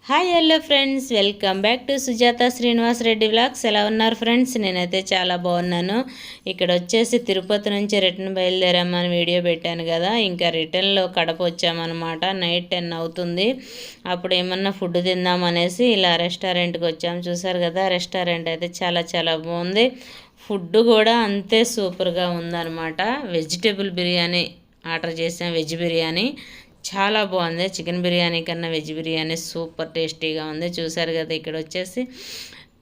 Hi hello friends, welcome back to Sujatha Srinivas Reddy vlogs. ఎలా ఉన్నారు friends? నేనైతే చాలా బాగున్నాను. ఇక్కడ వచ్చేసి తిరుపతి నుంచి రిటర్న్ బయలుదేరామని వీడియో పెట్టాను కదా, ఇంకా రిటర్న్లో కడప వచ్చామన్నమాట. నైట్ 10 అవుతుంది. అప్పుడు ఏమన్నా ఫుడ్ తిందామనేసి ఇలా రెస్టారెంట్కి వచ్చాము. చూసారు కదా, రెస్టారెంట్ అయితే చాలా చాలా బాగుంది. ఫుడ్ కూడా అంతే సూపర్గా ఉందన్నమాట. వెజిటేబుల్ బిర్యానీ ఆర్డర్ చేసాం, వెజ్ బిర్యానీ చాలా బాగుంది. చికెన్ బిర్యానీ కన్నా వెజ్ బిర్యానీ సూపర్ టేస్టీగా ఉంది. చూసారు కదా, ఇక్కడ వచ్చేసి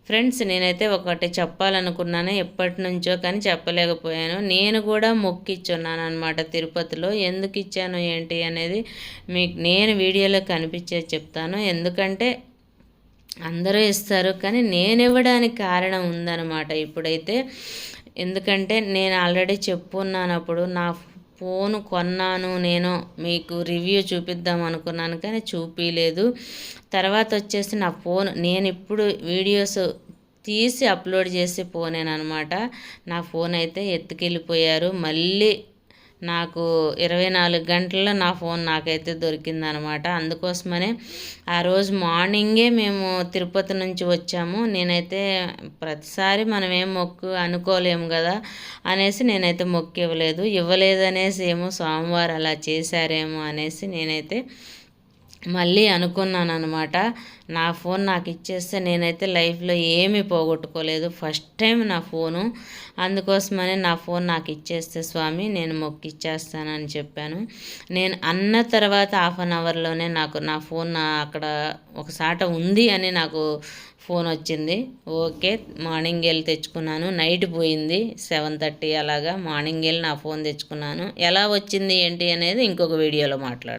ఫ్రెండ్స్ నేనైతే ఒకటి చెప్పాలనుకున్నాను ఎప్పటి నుంచో, కానీ చెప్పలేకపోయాను. నేను కూడా మొక్కిచ్చున్నాను అనమాట తిరుపతిలో. ఎందుకు ఇచ్చాను ఏంటి అనేది మీకు నేను వీడియోలో కనిపించేది చెప్తాను. ఎందుకంటే అందరూ ఇస్తారు, కానీ నేను ఇవ్వడానికి కారణం ఉందన్నమాట ఇప్పుడైతే. ఎందుకంటే నేను ఆల్రెడీ చెప్పున్నాను, అప్పుడు నా ఫోన్ కొన్నాను నేను, మీకు రివ్యూ చూపిద్దాం అనుకున్నాను కానీ చూపించలేదు. తర్వాత వచ్చేసి నా ఫోన్ నేను ఇప్పుడు వీడియోస్ తీసి అప్లోడ్ చేసి పోనేనమాట. నా ఫోన్ అయితే ఎత్తుకెళ్ళిపోయారు. మళ్ళీ నాకు 24 గంటల్లో నా ఫోన్ నాకైతే దొరికిందనమాట. అందుకోసమనే ఆ రోజు మార్నింగే మేము తిరుపతి నుంచి వచ్చాము. నేనైతే ప్రతిసారి మనం ఏం మొక్కు అనుకోలేము కదా అనేసి నేనైతే మొక్కు ఇవ్వలేదు అనేసి ఏమో సోమవారం అలా చేశారేమో అనేసి నేనైతే మళ్ళీ అనుకున్నాను అనమాట. నా ఫోన్ నాకు ఇచ్చేస్తే నేనైతే లైఫ్లో ఏమీ పోగొట్టుకోలేదు, ఫస్ట్ టైం నా ఫోను. అందుకోసమని నా ఫోన్ నాకు ఇచ్చేస్తే స్వామి నేను మొక్కిచ్చేస్తానని చెప్పాను. నేను అన్న తర్వాత 1/2 అవర్లోనే నాకు నా ఫోన్ అక్కడ ఒకసాట ఉంది అని నాకు ఫోన్ వచ్చింది. ఓకే, మార్నింగ్ వెళ్ళి తెచ్చుకున్నాను. నైట్ పోయింది 7:30 అలాగా. మార్నింగ్ వెళ్ళి నా ఫోన్ తెచ్చుకున్నాను. ఎలా వచ్చింది ఏంటి అనేది ఇంకొక వీడియోలో మాట్లాడు.